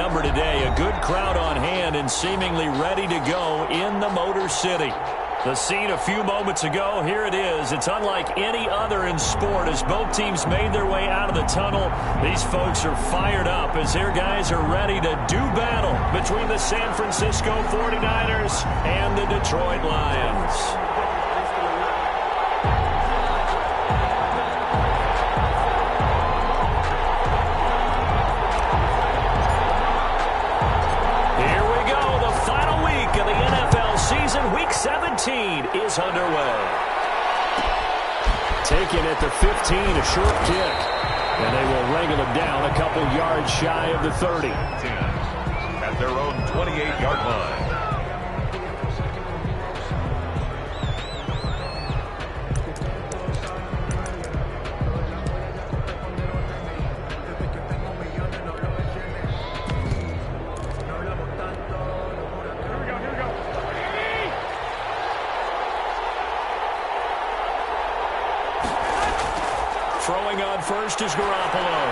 number today. A good crowd on hand and seemingly ready to go in the Motor City. The scene a few moments ago, here it is. It's unlike any other in sport as both teams made their way out of the tunnel. These folks are fired up as their guys are ready to do battle between the San Francisco 49ers and the Detroit Lions. Week 17 is underway. Taken at the 15, a short kick. And they will wrangle it down a couple yards shy of the 30. 10 at their own 28-yard line. Throwing on first is Garoppolo.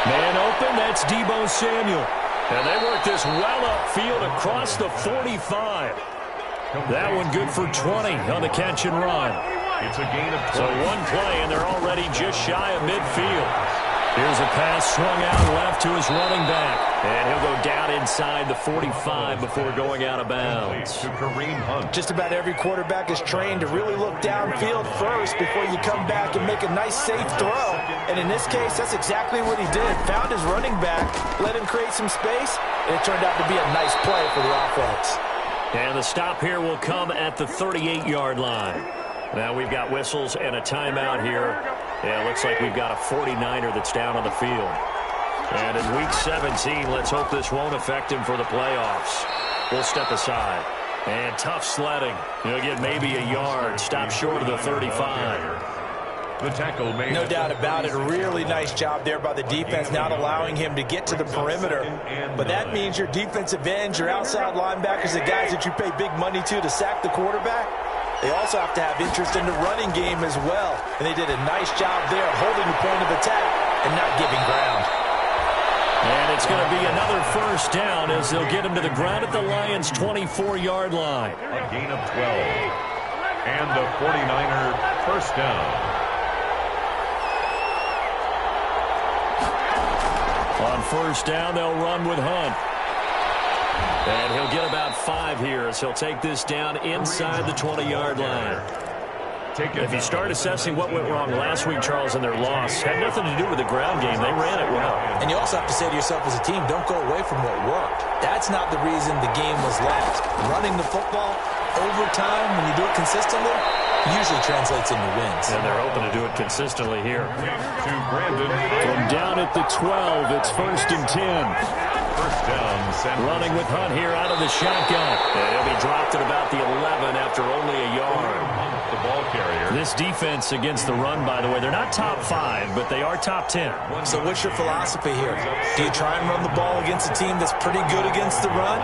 Man open, that's Deebo Samuel. And they work this well upfield across the 45. That one good for 20 on the catch and run. It's a gain of 20. So one play, and they're already just shy of midfield. Here's a pass swung out left to his running back. And he'll go down inside the 45 before going out of bounds. To Kareem Hunt. Just about every quarterback is trained to really look downfield first before you come back and make a nice, safe throw. And in this case, that's exactly what he did. Found his running back, let him create some space, and it turned out to be a nice play for the offense. And the stop here will come at the 38-yard line. Now we've got whistles and a timeout here. Yeah, it looks like we've got a 49er that's down on the field. And in Week 17, let's hope this won't affect him for the playoffs. We'll step aside. And tough sledding. He'll get maybe a yard. Stop short of the 35. The tackle made. No doubt about it. Really nice job there by the defense, not allowing him to get to the perimeter. But that means your defensive ends, your outside linebackers, the guys that you pay big money to sack the quarterback, they also have to have interest in the running game as well. And they did a nice job there holding the point of attack and not giving ground. And it's going to be another first down as they'll get him to the ground at the Lions' 24-yard line. A gain of 12. And the 49er first down. On first down, they'll run with Hunt. And he'll get about 5 here as he'll take this down inside the 20-yard line. If you start assessing what went wrong last week, Charles, in their loss, had nothing to do with the ground game. They ran it well. And you also have to say to yourself as a team, don't go away from what worked. That's not the reason the game was lost. Running the football over time, when you do it consistently, usually translates into wins. And they're hoping to do it consistently here. To Brandon. From down at the 12, it's 1st and 10. First down. Running with Hunt here out of the shotgun. And he'll be dropped at about the 11 after only a yard. The ball carrier. This defense against the run, by the way, they're not top 5, but they are top 10. So what's your philosophy here? Do you try and run the ball against a team that's pretty good against the run?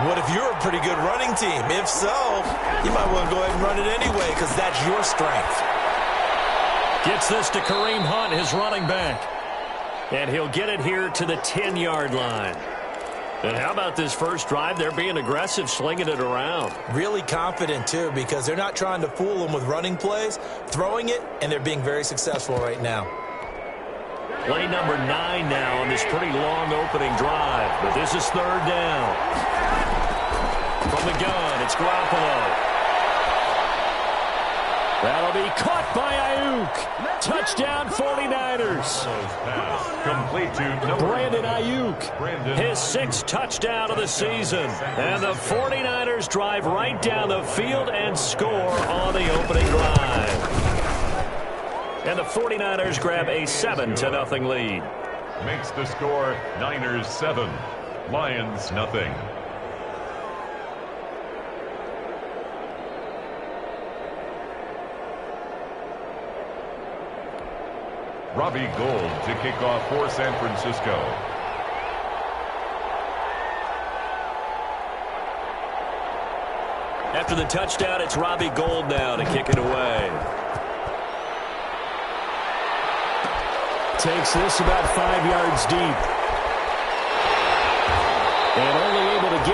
What if you're a pretty good running team? If so, you might want to go ahead and run it anyway because that's your strength. Gets this to Kareem Hunt, his running back. And he'll get it here to the 10-yard line. And how about this first drive? They're being aggressive, slinging it around. Really confident, too, because they're not trying to fool them with running plays, throwing it, and they're being very successful right now. Play number 9 now on this pretty long opening drive. But this is 3rd down. From the gun, it's Garoppolo. That'll be caught by Ayuk. Touchdown 49ers. Complete to Brandon Ayuk. His 6th touchdown of the season. And the 49ers drive right down the field and score on the opening drive. And the 49ers grab a 7-0 lead. Makes the score Niners 7, Lions nothing. Robbie Gould to kick off for San Francisco. After the touchdown, it's Robbie Gould now to kick it away. Takes this about 5 yards deep.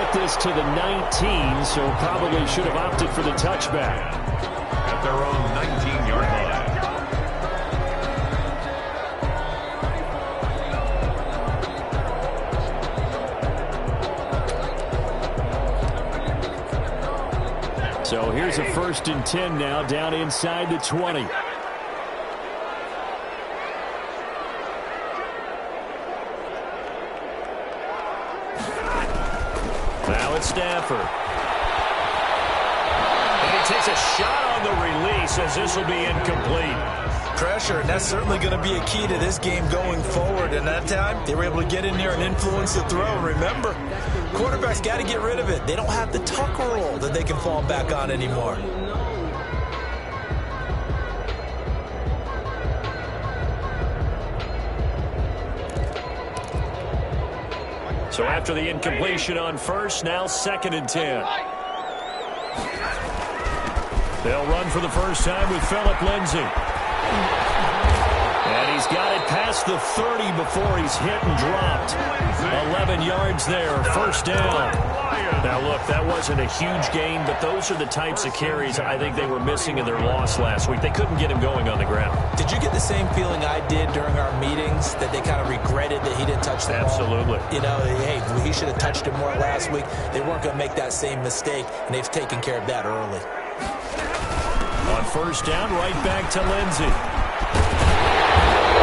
get this to the 19, so probably should have opted for the touchback. At their own 19-yard line. So here's a 1st and 10 now, down inside the 20. Now it's Stafford. And he takes a shot on the release as this will be incomplete. Pressure, and that's certainly going to be a key to this game going forward. And that time, they were able to get in there and influence the throw. Remember, quarterbacks got to get rid of it. They don't have the tuck roll that they can fall back on anymore. So after the incompletion on 1st, now 2nd and 10. They'll run for the first time with Phillip Lindsay. And he's got it past the 30 before he's hit and dropped. 11 yards there, 1st down. Now, look, that wasn't a huge gain, but those are the types of carries I think they were missing in their loss last week. They couldn't get him going on the ground. Did you get the same feeling I did during our meetings, that they kind of regretted that he didn't touch the ball? Absolutely. You know, hey, he should have touched it more last week. They weren't going to make that same mistake, and they've taken care of that early. On 1st down, right back to Lindsay.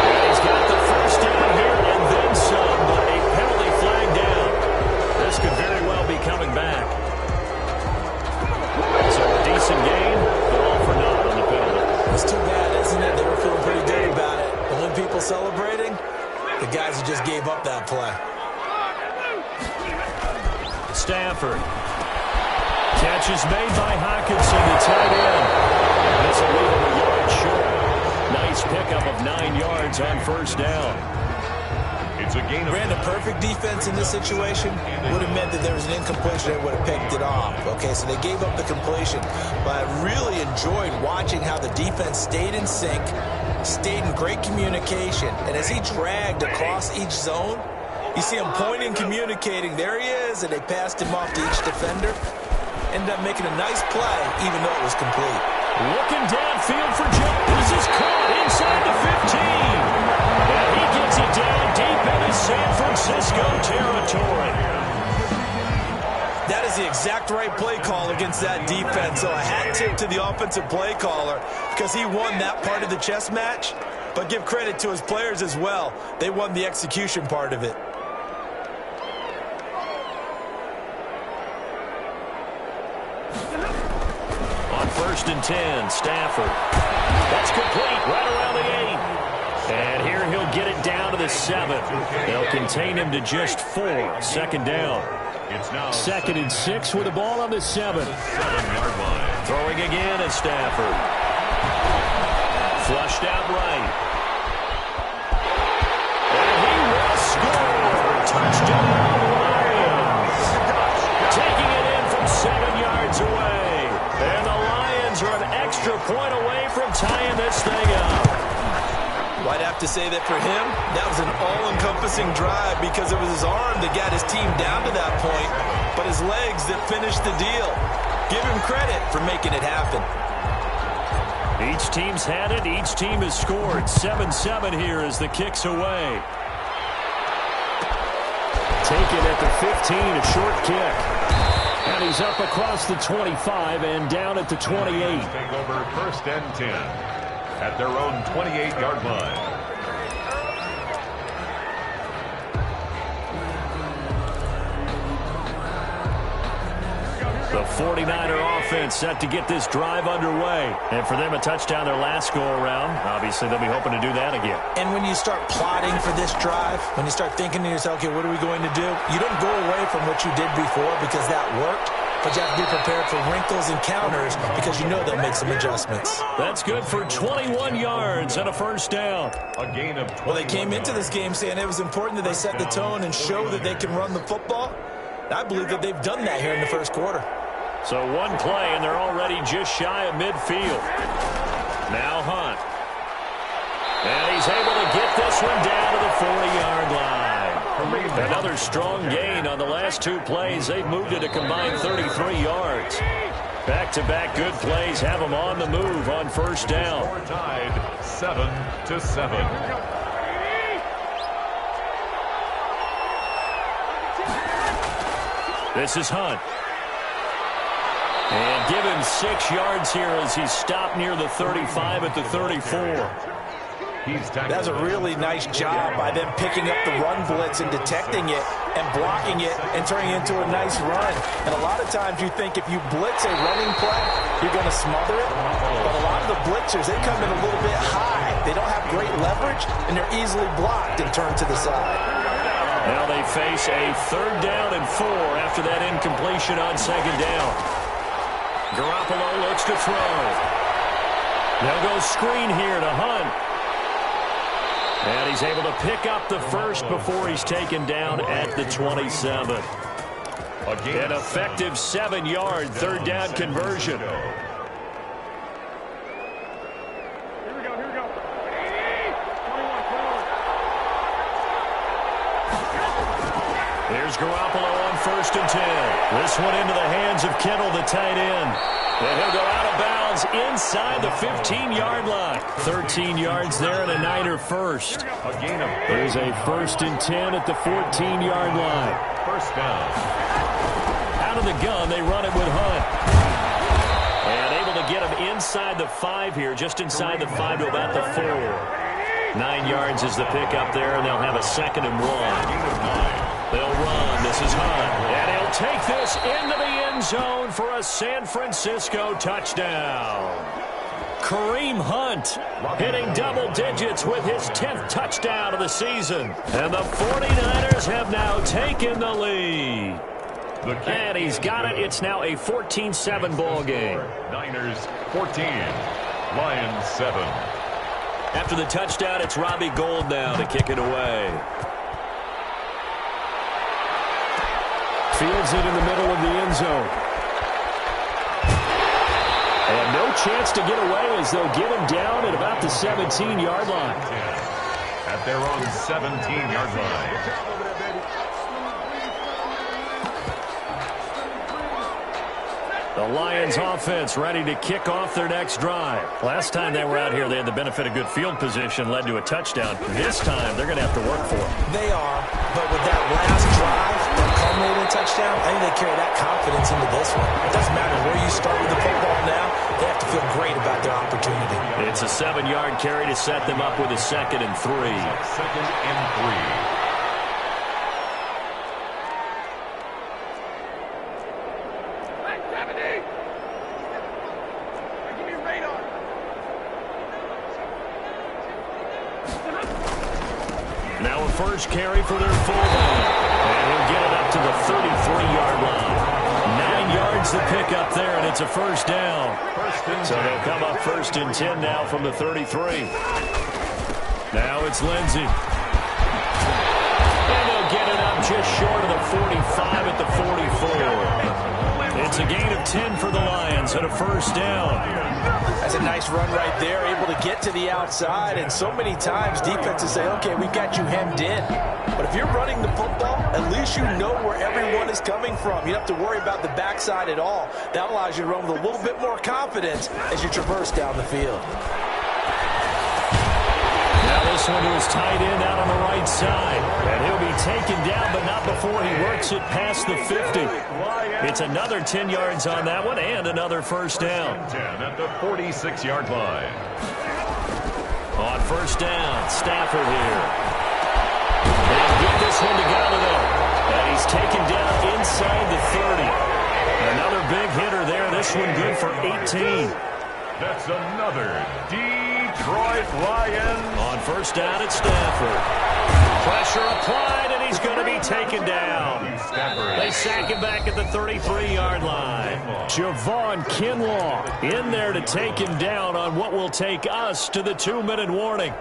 He's got the 1st down here and then some, but a penalty flag down. This could very well be coming back. So a decent game, but all for naught on the penalty. It's too bad, isn't it? They were feeling pretty good about it. Only people celebrating, the guys who just gave up that play. Stafford. Catch is made by Hockenson, the tight end. This will leave him a yard short. Nice pickup of 9 yards on 1st down. It's a gain of... Brandon, perfect defense in this situation would have meant that there was an incompletion. They would have picked it off. Okay, so they gave up the completion. But I really enjoyed watching how the defense stayed in sync, stayed in great communication. And as he dragged across each zone, you see him pointing, communicating. There he is, and they passed him off to each defender. Ended up making a nice play, even though it was complete. Looking downfield for Jones. Is caught inside the 15. And he gets it down deep into San Francisco territory. That is the exact right play call against that defense. So a hat tip to the offensive play caller because he won that part of the chess match. But give credit to his players as well. They won the execution part of it. On 1st and 10, Stafford. That's complete right around the 8. And here he'll get it down to the 7. They'll contain him to just 4. 2nd down. It's now 2nd and 6 with the ball on the 7. 7-yard line. Throwing again is Stafford. Flushed out right. And he will score. Touchdown, Lions. Taking it in from 7 yards away. And the Lions are an extra point away from tying this thing up. Well, I'd have to say that for him, that was an all-encompassing drive because it was his arm that got his team down to that point, but his legs that finished the deal. Give him credit for making it happen. Each team's had it. Each team has scored. 7-7 here as the kick's away. Taken at the 15, a short kick. And he's up across the 25 and down at the 28. Take over 1st and 10 at their own 28-yard line. The 49er offense set to get this drive underway. And for them, a touchdown their last go-around. Obviously, they'll be hoping to do that again. And when you start plotting for this drive, when you start thinking to yourself, okay, what are we going to do? You don't go away from what you did before because that worked. But you have to be prepared for wrinkles and counters because you know they'll make some adjustments. That's good for 21 yards and a 1st down. A gain of 21. Well, they came into this game saying it was important that they set the tone and show that they can run the football. I believe that they've done that here in the 1st quarter. So one play, and they're already just shy of midfield. Now Hunt. And he's able to get this one down to the 40-yard line. Another strong gain on the last 2 plays. They've moved it a combined 33 yards. Back-to-back good plays have them on the move on first down. Score tied 7-7. This is Hunt. And given 6 yards here as he's stopped near the 35 at the 34. That's a really nice job by them picking up the run blitz and detecting it and blocking it and turning it into a nice run. And a lot of times you think if you blitz a running play, you're going to smother it. But a lot of the blitzers, they come in a little bit high. They don't have great leverage, and they're easily blocked and turned to the side. Now they face a 3rd down and 4 after that incompletion on 2nd down. Garoppolo looks to throw. They'll go screen here to Hunt. And he's able to pick up the first before he's taken down at the 27. An effective 7-yard 3rd down conversion. Here's Garoppolo on 1st and 10. This one into the hands of Kittle, the tight end. And he'll go out of bounds inside the 15-yard line. 13 yards there and a Niner first. There's a 1st and 10 at the 14-yard line. First down. Out of the gun, they run it with Hunt. And able to get him inside the 5 here, just inside the 5 to about the 4. 9 yards is the pickup there, and they'll have a 2nd and 1. They'll run. This is Hunt. And he'll take this into the end zone for a San Francisco touchdown. Kareem Hunt hitting double digits with his 10th touchdown of the season. And the 49ers have now taken the lead. And he's got it. It's now a 14-7 ball game. Niners 14, Lions 7. After the touchdown, it's Robbie Gould now to kick it away. Fields it in the middle of the end zone. And no chance to get away as they'll get him down at about the 17-yard line. At their own 17-yard line. The Lions offense ready to kick off their next drive. Last time they were out here, they had the benefit of good field position, led to a touchdown. This time, they're going to have to work for it. They are, but with that last drive, that culminating touchdown, I think they carry that confidence into this one. It doesn't matter where you start with the football now. They have to feel great about their opportunity. It's a 7-yard carry to set them up with a 2nd and 3. 2nd and 3. Now a first carry for their fullback. And he'll get it up to the 33-yard line. 9 yards to pick up there, and it's a first down. So they'll come up 1st and 10 now from the 33. Now it's Lindsey. And they'll get it up just short of the 45 at the 44. It's a gain of 10 for the Lions and a first down. That's a nice run right there, able to get to the outside. And so many times defenses say, okay, we've got you hemmed in. But if you're running the football, at least you know where everyone is coming from. You don't have to worry about the backside at all. That allows you to run with a little bit more confidence as you traverse down the field. Now this one to his tight end out on the right side. And he'll be taken down, but not before he works it past the 50. It's another 10 yards on that one and another first down. 10 at the 46-yard line. On first down, Stafford here. They'll get this one to Galladay. And he's taken down inside the 30. Another big hitter there. This one good for 18. That's another Detroit Lions. On first down at Stafford. Pressure applied, and he's going to be taken down. They sack him back at the 33-yard line. Javon Kinlaw in there to take him down on what will take us to the 2-minute warning.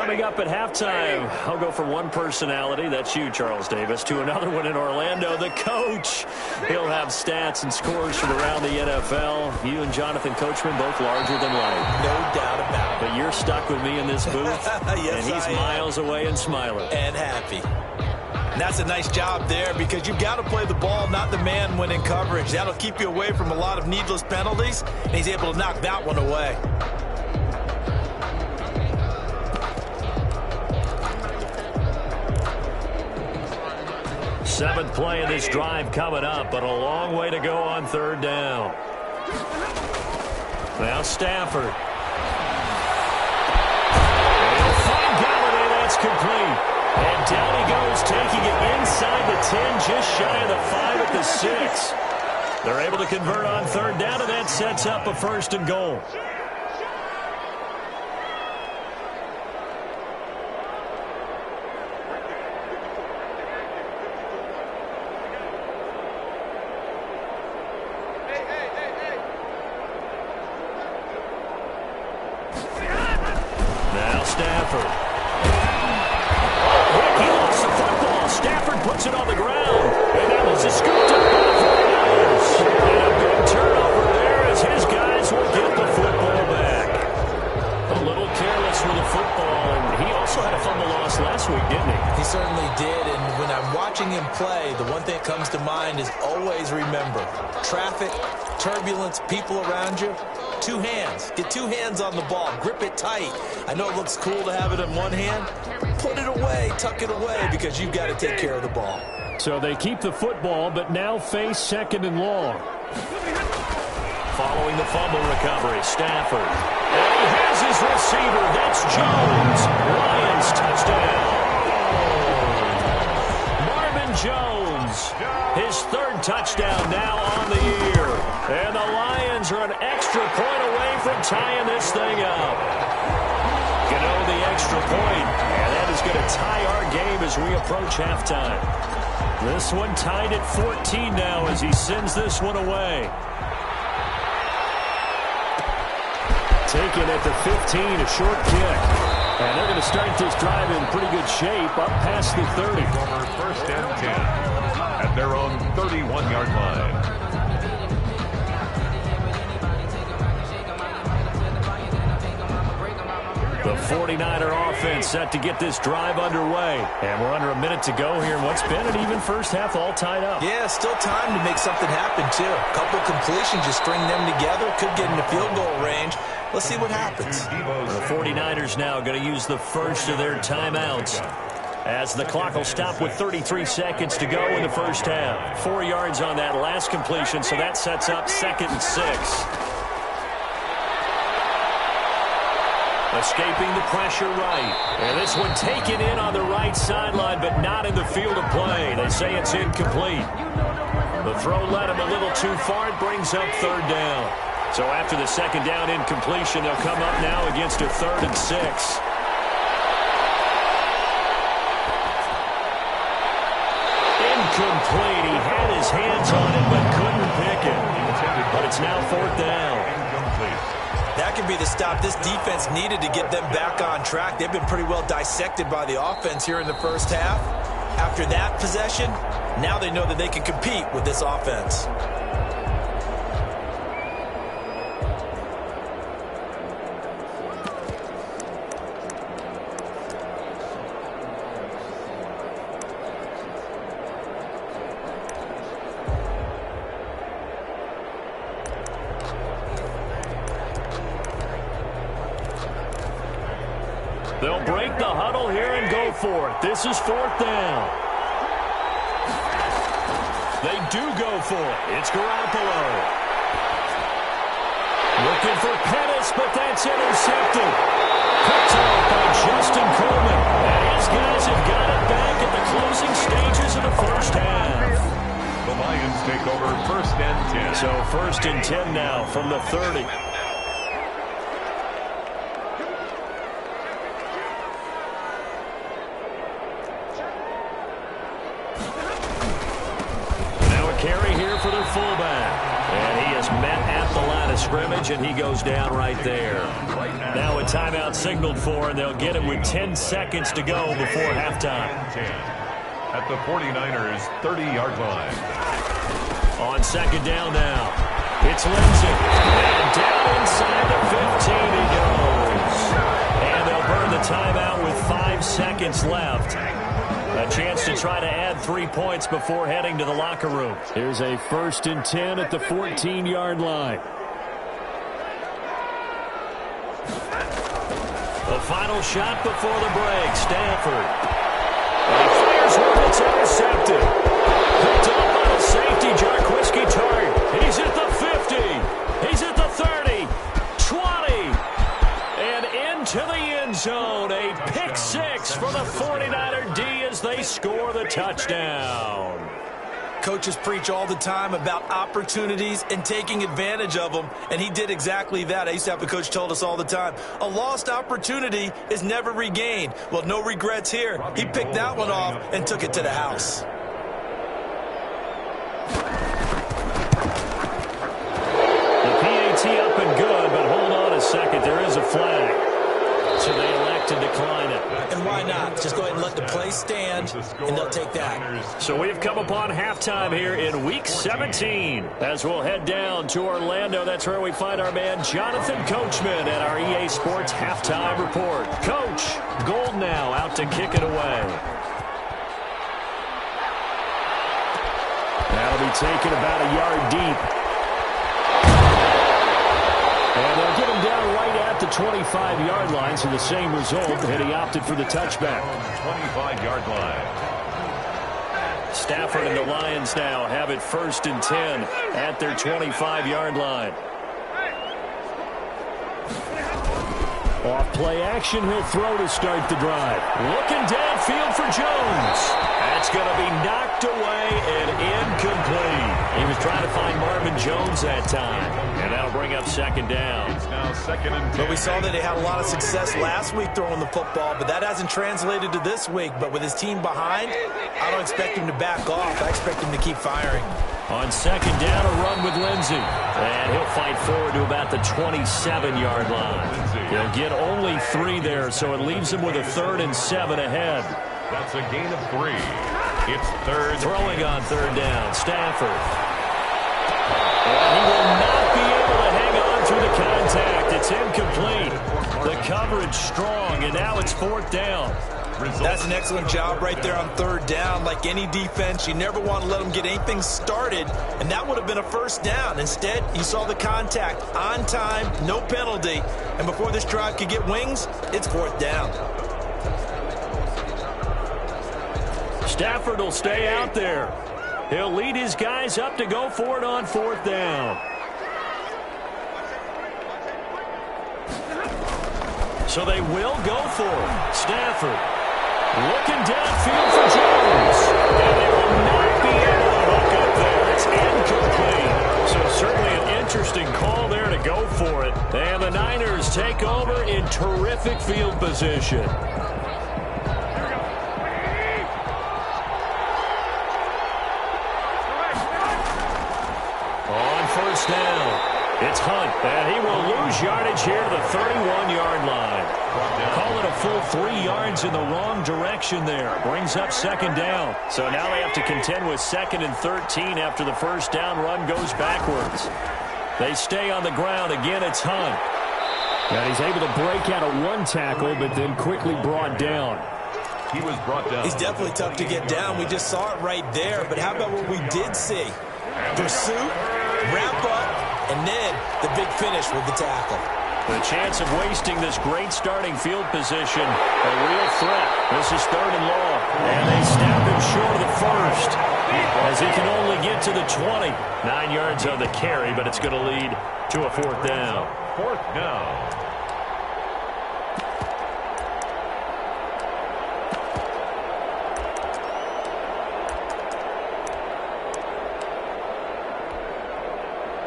coming up at halftime. I'll go from one personality, that's you, Charles Davis, to another one in Orlando, the coach. He'll have stats and scores from around the NFL. You and Jonathan Coachman both larger than life. No doubt about it. But you're stuck with me in this booth, yes, and he's miles away and smiling. And happy. And that's a nice job there because you've got to play the ball, not the man when in coverage. That'll keep you away from a lot of needless penalties, and he's able to knock that one away. Seventh play of this drive coming up, but a long way to go on third down. Now Stafford. And find Galladay, that's complete. And down he goes, taking it inside the 10, just shy of the 5 at the 6. They're able to convert on third down, and that sets up a first and goal. Now Stafford. He lost the football. Stafford puts it on the ground. And that was scooped up by the 49ers. And a big turnover there as his guys will get the football back. A little careless with the football. And he also had a fumble loss last week, didn't he? He certainly did. And when I'm watching him play, the one thing that comes to mind is always remember, traffic, turbulence, people around you. Two hands. Get two hands on the ball. Grip it tight. I know it looks cool to have it in one hand. Put it away. Tuck it away because you've got to take care of the ball. So they keep the football, but now face second and long. Following the fumble recovery, Stafford. And he has his receiver. That's Jones. Lions touchdown. Marvin Jones. His third touchdown now on the year. And the Lions are an extra point away from tying this thing up. Gano the extra point. And that is going to tie our game as we approach halftime. This one tied at 14 now as he sends this one away. Taken at the 15, a short kick. And they're going to start this drive in pretty good shape up past the 30. Former first and 10 at their own 31-yard line. The 49er offense set to get this drive underway. And we're under a minute to go here in what's been an even first half all tied up. Yeah, still time to make something happen, too. A couple completions, just string them together. Could get into field goal range. Let's see what happens. The 49ers now going to use the first of their timeouts as the clock will stop with 33 seconds to go in the first half. 4 yards on that last completion, so that sets up 2nd and 6. Escaping the pressure right. And this one taken in on the right sideline, but not in the field of play. They say it's incomplete. The throw led him a little too far. It brings up third down. So after the second down incompletion, they'll come up now against a 3rd and 6. Incomplete. He had his hands on it, but couldn't pick it. But it's now 4th down. That could be the stop this defense needed to get them back on track. They've been pretty well dissected by the offense here in the first half. After that possession, now they know that they can compete with this offense. They'll break the huddle here and go for it. This is 4th down. They do go for it. It's Garoppolo. Looking for Pettis, but that's intercepted. Picked off by Justin Coleman. And his guys have got it back at the closing stages of the first half. The Lions take over 1st and 10. So 1st and 10 now from the 30. Carry here for their fullback. And he is met at the line of scrimmage, and he goes down right there. Now a timeout signaled for, and they'll get him with 10 seconds to go before halftime. At the 49ers' 30-yard line. On second down now, it's Lindsey. And down inside the 15 he goes. And they'll burn the timeout with 5 seconds left. A chance to try to add 3 points before heading to the locker room. Here's a 1st and 10 at the 14-yard line. The final shot before the break, Stanford. And he fires one that's intercepted. Picked up by the safety, Jarquiski-Tart. He's at the 50. He's at the 30. 20. And into the end zone. A pick six for the 49er D as they score the touchdown. Coaches preach all the time about opportunities and taking advantage of them, and he did exactly that. I used to have a coach told us all the time, a lost opportunity is never regained. Well, no regrets here. He picked that one off and took it to the house. The PAT up and good, but hold on a second. There is a flag. So they elect to decline it. And why not? Just go ahead and let the play stand, and they'll take that. So we've come upon halftime here in Week 17. As we'll head down to Orlando, that's where we find our man Jonathan Coachman at our EA Sports Halftime Report. Coach, goal now out to kick it away. That'll be taken about a yard deep. And they'll get him down right at the 25-yard line, so the same result, and he opted for the touchback. 25-yard line. Stafford and the Lions now have it 1st and 10 at their 25-yard line. Off play action, he'll throw to start the drive. Looking downfield for Jones. That's going to be knocked away and incomplete. He was trying to find Marvin Jones that time. And that'll bring up second down. It's now 2nd and 10. But we saw that he had a lot of success last week throwing the football, but that hasn't translated to this week. But with his team behind, I don't expect him to back off. I expect him to keep firing. On second down, a run with Lindsey. And he'll fight forward to about the 27-yard line. He'll get only 3 there, so it leaves him with a 3rd and 7 ahead. That's a gain of 3. It's 3rd. Throwing on 3rd down, Stafford. And he will not be able to hang on through the contact. It's incomplete. The coverage strong, and now it's 4th down. That's an excellent job right there on 3rd down. Like any defense, you never want to let them get anything started, and that would have been a 1st down. Instead, you saw the contact on time, no penalty, and before this drive could get wings, it's 4th down. Stafford will stay out there. He'll lead his guys up to go for it on 4th down. So they will go for it. Stafford looking downfield for Jones. And they will not be able to hook up there. It's incomplete. So certainly an interesting call there to go for it. And the Niners take over in terrific field position. On 1st down, it's Hunt, and he will lose yardage here to the 31-yard line. Call it a full 3 yards in the wrong direction there. Brings up 2nd down. So now they have to contend with 2nd and 13 after the 1st down run goes backwards. They stay on the ground. Again, it's Hunt. And he's able to break out of 1 tackle, but then quickly brought down. He was brought down. He's definitely tough to get down. We just saw it right there. But how about what we did see? Pursuit, wrap up, and then the big finish with the tackle. The chance of wasting this great starting field position, a real threat. This is 3rd and long, and they snap him short of the 1st as he can only get to the 20. 9 yards on the carry, but it's going to lead to a 4th down. 4th down.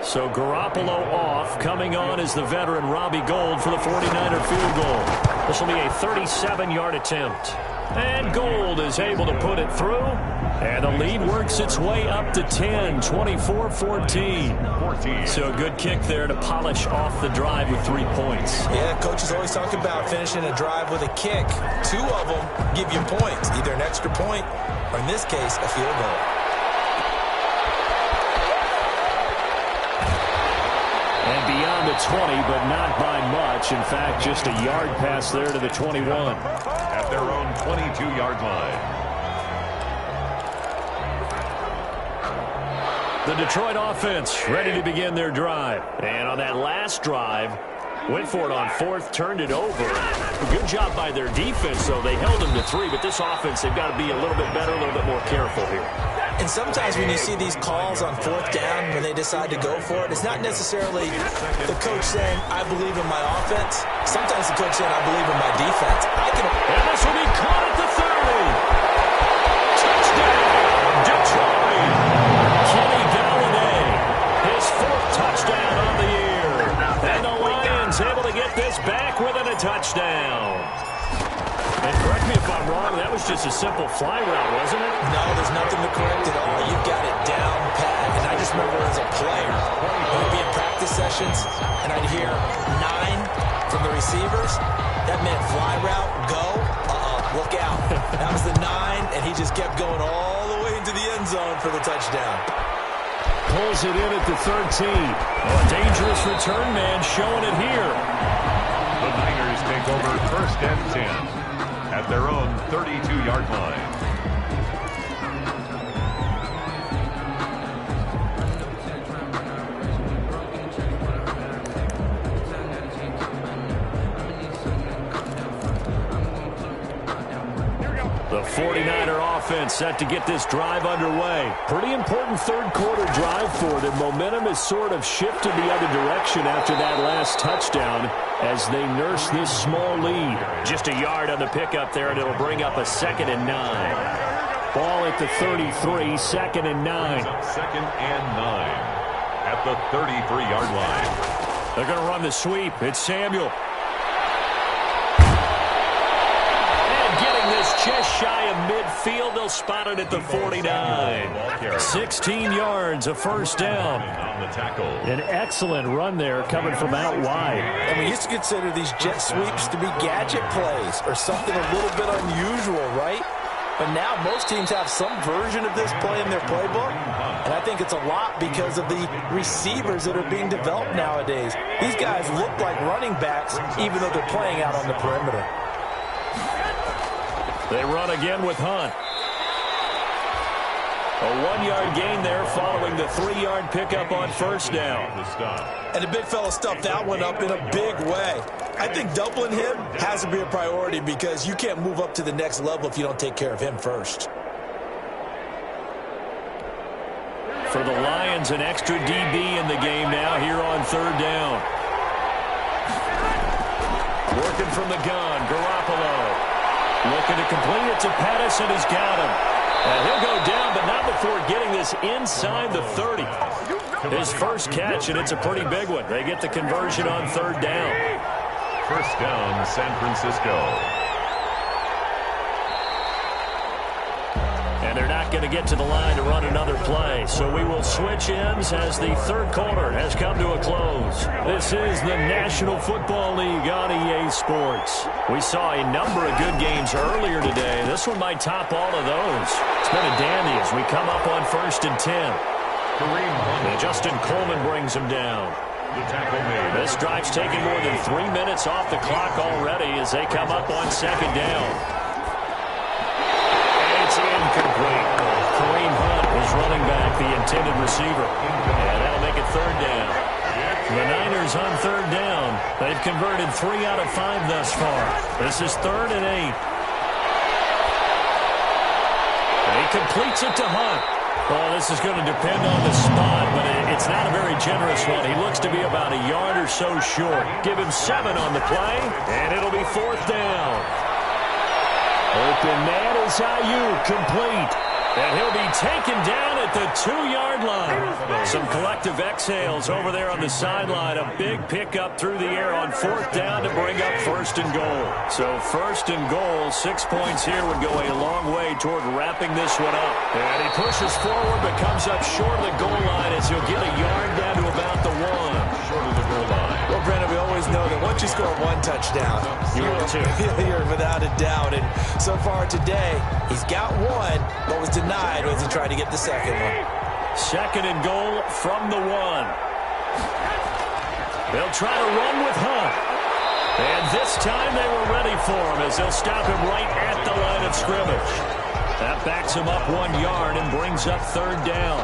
So Garoppolo off. Coming on is the veteran Robbie Gould for the 49er field goal. This will be a 37-yard attempt. And Gold is able to put it through. And the lead works its way up to 10, 24-14. So a good kick there to polish off the drive with 3 points. Yeah, coaches always talk about finishing a drive with a kick. 2 of them give you points, either an extra point or, in this case, a field goal. And beyond the 20, but not by much. In fact, just a yard pass there to the 21. At their own 22-yard line. The Detroit offense ready to begin their drive. And on that last drive, went for it on 4th, turned it over. Good job by their defense, though. They held them to 3, but this offense, they've got to be a little bit better, a little bit more careful here. And sometimes when you see these calls on 4th down, when they decide to go for it, it's not necessarily the coach saying, I believe in my offense. Sometimes the coach saying, I believe in my defense. And this will be caught at the 30. Touchdown, Detroit. Kenny Galladay, his 4th touchdown on the year. And the Lions able to get this back within a touchdown. And correct me if I'm wrong, that was just a simple fly route, wasn't it? No, there's nothing to correct at all. You've got it down pat. And I just remember as a player, I'd be in practice sessions, and I'd hear 9 from the receivers. That meant fly route, go, look out. That was the 9, and he just kept going all the way into the end zone for the touchdown. Pulls it in at the 13. A dangerous return man showing it here. The Niners take over 1st and 10 at their own 32-yard line. The 49er offense set to get this drive underway. Pretty important 3rd quarter drive for them. Momentum has sort of shifted the other direction after that last touchdown as they nurse this small lead. Just a yard on the pickup there, and it'll bring up a 2nd and 9. Ball at the 33, 2nd and 9. 2nd and 9 at the 33-yard line. They're going to run the sweep. It's Samuel. Just shy of midfield. They'll spot it at the 49. 16 yards, a 1st down. On the tackle. An excellent run there coming from out wide. And we used to consider these jet sweeps to be gadget plays or something a little bit unusual, right? But now most teams have some version of this play in their playbook. And I think it's a lot because of the receivers that are being developed nowadays. These guys look like running backs even though they're playing out on the perimeter. They run again with Hunt. A 1-yard gain there following the 3-yard pickup on 1st down. And the big fella stuffed that one up in a big way. I think doubling him has to be a priority because you can't move up to the next level if you don't take care of him first. For the Lions, an extra DB in the game now here on 3rd down. Working from the gun, Garoppolo. Looking to complete it to Pettis, and he's got him. And he'll go down, but not before getting this inside the 30. His first catch, and it's a pretty big one. They get the conversion on 3rd down. 1st down, San Francisco. And they're not going to get to the line to run another play. So we will switch ends as the 3rd quarter has come to a close. This is the National Football League on EA Sports. We saw a number of good games earlier today. This one might top all of those. It's been a dandy as we come up on 1st and 10. And Justin Coleman brings him down. The tackle made. This drive's taken more than 3 minutes off the clock already as they come up on 2nd down. It's incomplete. Kareem Hunt was running back, the intended receiver. And that'll make it 3rd down. The Niners on 3rd down. They've converted 3 out of 5 thus far. This is 3rd and 8. And he completes it to Hunt. Well, this is going to depend on the spot, but it's not a very generous one. He looks to be about a yard or so short. Give him 7 on the play, and it'll be 4th down. Open man is Ayuk, complete. And he'll be taken down at the 2-yard line. Some collective exhales over there on the sideline. A big pickup through the air on 4th down to bring up 1st and goal. So 1st and goal, 6 points here would go a long way toward wrapping this one up. And he pushes forward but comes up short of the goal line as he'll get a yard down to about the 1. Short of the goal line. Well, Brandon, we always know that once you score 1 touchdown, You will too. you're without a doubt. And so far today, he's got 1, but was denied as he tried to get the second one. 2nd and goal from the 1. They'll try to run with Hunt. And this time they were ready for him as they'll stop him right at the line of scrimmage. That backs him up 1 yard and brings up 3rd down.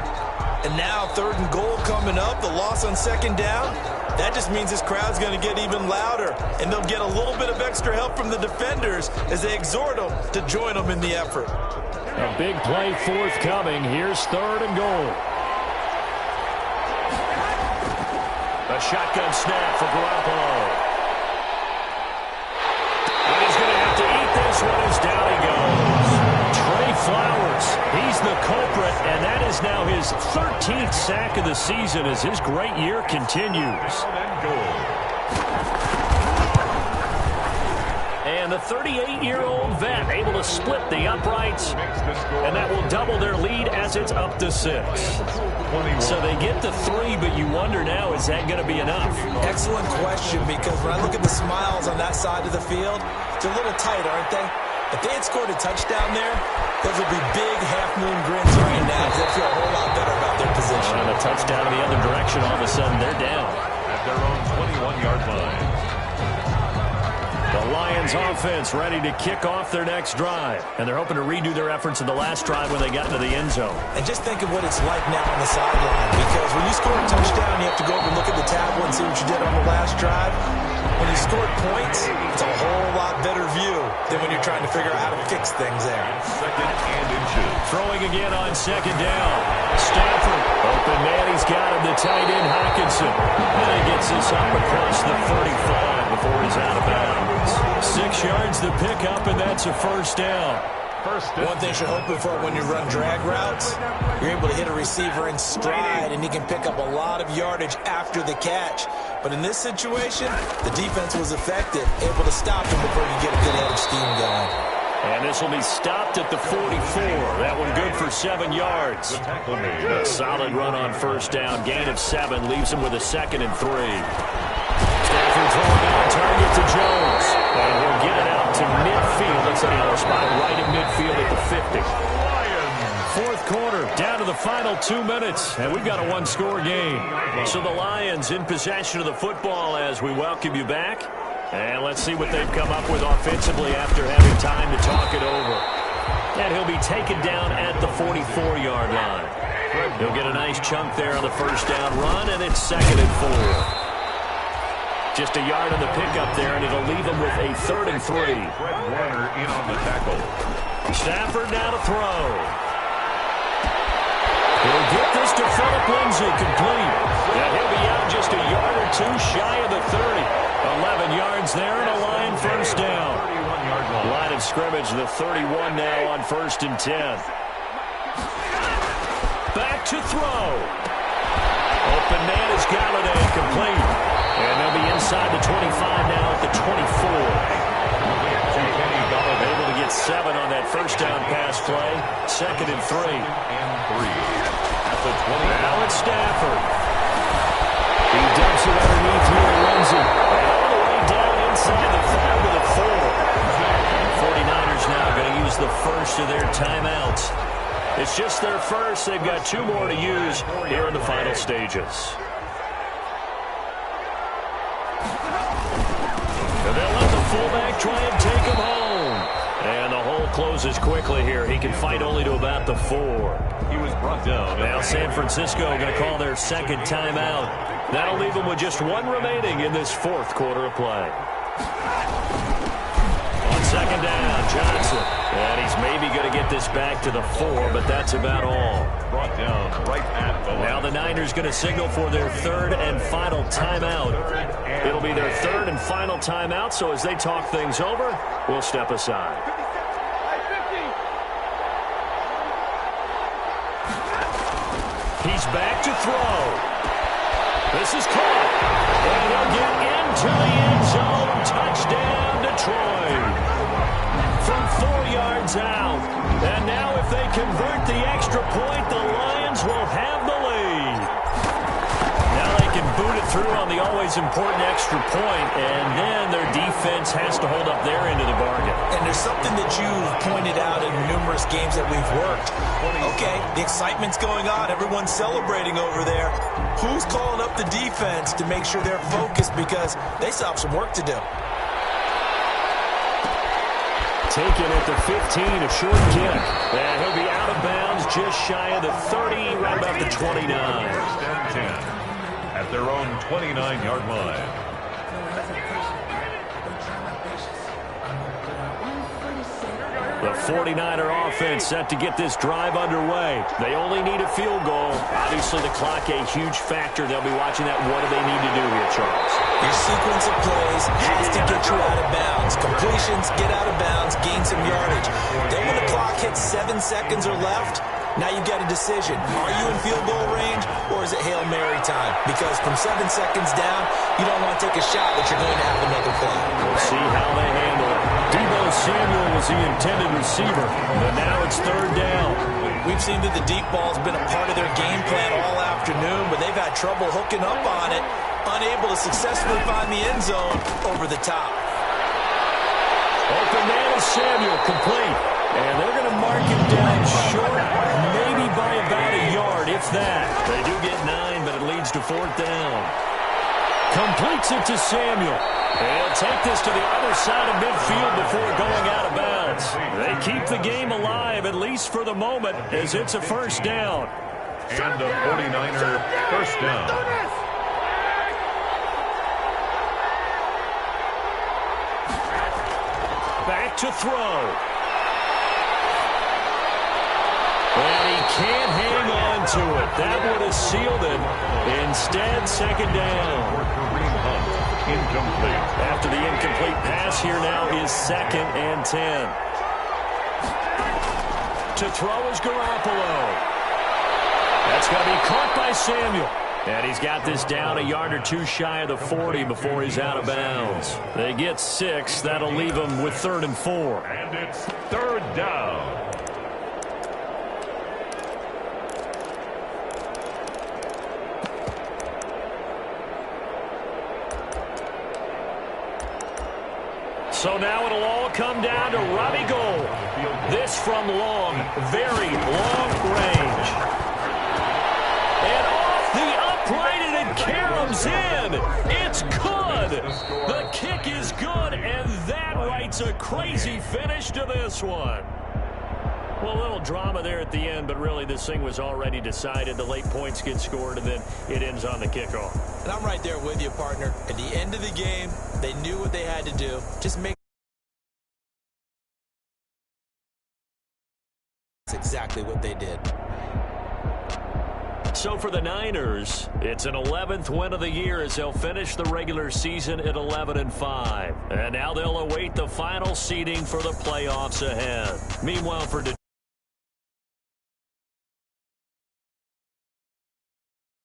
And now 3rd and goal coming up, the loss on 2nd down. That just means this crowd's going to get even louder, and they'll get a little bit of extra help from the defenders as they exhort them to join them in the effort. A big play forthcoming. Here's 3rd and goal. A shotgun snap for Garoppolo. And he's going to have to eat this one as down he goes. Trey Flowers, he's the culprit, and that is now his 13th sack of the season as his great year continues. And the 38-year-old vet able to split the uprights, and that will double their lead as it's up to 6. So they get to 3, but you wonder now, is that going to be enough? Excellent question, because when I look at the smiles on that side of the field, they're a little tight, aren't they? If they had scored a touchdown there, those would be big half-moon grins right now because they feel a whole lot better about their position. And a touchdown in the other direction, all of a sudden they're down. At their own 21-yard line. The Lions offense ready to kick off their next drive. And they're hoping to redo their efforts in the last drive when they got into the end zone. And just think of what it's like now on the sideline, because when you score a touchdown, you have to go over and look at the tablet and see what you did on the last drive. When you scored points, it's a whole lot better view than when you're trying to figure out how to fix things there. 2nd and inches. Throwing again on 2nd down. Stafford, open man, he's got him, the tight end Hockenson. And he gets this up across the 35 before he's out of bounds. 6 yards the pickup, and that's a 1st down. One thing you should hope for when you run drag routes, you're able to hit a receiver in stride, and he can pick up a lot of yardage after the catch. But in this situation, the defense was effective, able to stop him before you get a good head of steam going. And this will be stopped at the 44. That one good for 7 yards. A solid run on 1st down. Gain of 7 leaves him with a 2nd and 3. Stafford throwing out target to Jones. And he'll get it out to midfield. Looks like he'll spot right at midfield at the 50. 4th quarter, down to the final 2 minutes. And we've got a 1-score game. So the Lions in possession of the football as we welcome you back. And let's see what they've come up with offensively after having time to talk it over. And he'll be taken down at the 44-yard line. He'll get a nice chunk there on the 1st down run, and it's 2nd and 4. Just a yard on the pickup there, and it'll leave him with a 3rd and 3. Fred Warner in on the tackle. Stafford now to throw. He'll get this to Phillip Lindsay complete. And he'll be out just a yard or 2 shy of the 30. 11 yards there and a line 1st down. 31-yard line. Line of scrimmage, the 31 now on 1st and 10. Back to throw. Open man is Galladay, complete. And they'll be inside the 25 now at the 24. Able to get 7 on that 1st down pass play. 2nd and 3. At the 20. Now it's Stafford. He dumps it underneath here to Lindsay. All the way down inside the 5 to the 4. The 49ers now going to use the first of their timeouts. It's just their first. They've got 2 more to use here in the final stages. And they'll let the fullback try and take him home. And the hole closes quickly here. He can fight only to about the 4. He was brought down. Now San Francisco going to call their 2nd timeout. That'll leave them with just 1 remaining in this 4th quarter of play. On 2nd down, Johnson. And he's maybe going to get this back to the 4, but that's about all. Brought down right at the line. Now the Niners going to signal for their 3rd and final timeout. It'll be their 3rd and final timeout, so as they talk things over, we'll step aside. He's back to throw. This is caught. And he'll get into the end zone. Touchdown, Detroit. From 4 yards out. And now if they convert the extra point, the Lions will have the lead. Now they can boot it through on the always important extra point, and then their defense has to hold up their end of the bargain. And there's something that you've pointed out in numerous games that we've worked. Okay, the excitement's going on. Everyone's celebrating over there. Who's calling up the defense to make sure they're focused, because they still have some work to do. Taken at the 15, a short kick. And he'll be out of bounds just shy of the 30, right about the 29. First and 10 at their own 29-yard line. The 49er offense set to get this drive underway. They only need a field goal. Obviously, the clock a huge factor. They'll be watching that. What do they need to do here, Charles? Your sequence of plays has to get you out of bounds. Completions, get out of bounds, gain some yardage. Then when the clock hits 7 seconds or left, now you've got a decision. Are you in field goal range, or is it Hail Mary time? Because from 7 seconds down, you don't want to take a shot that you're going to have another play. We'll see how they handle it. Deebo Samuel was the intended receiver, but now it's third down. We've seen that the deep ball's been a part of their game plan all afternoon, but they've had trouble hooking up on it, unable to successfully find the end zone over the top. Open man is Samuel, complete. And they're going to mark him down short, maybe by about a yard, if that. They do get 9, but it leads to fourth down. Completes it to Samuel. They'll take this to the other side of midfield before going out of bounds. They keep the game alive, at least for the moment, as it's a first down. And a 49er first down. Back to throw. And he can't hang on to it. That would have sealed it. Instead, second down. Incomplete. After the incomplete pass, here now is 2nd and 10. To throw is Garoppolo. That's going to be caught by Samuel. And he's got this down a yard or two shy of the 40 before he's out of bounds. They get 6. That'll leave them with 3rd and 4. And it's third down. So now it'll all come down to Robbie Gould. This from long, very long range. And off the upright, and it caroms in. It's good. The kick is good, and that writes a crazy finish to this one. Well, a little drama there at the end, but really this thing was already decided. The late points get scored, and then it ends on the kickoff. And I'm right there with you, partner. At the end of the game, they knew what they had to do. Just make that's exactly what they did. So for the Niners, it's an 11th win of the year as they'll finish the regular season at 11-5. And now they'll await the final seeding for the playoffs ahead. Meanwhile, for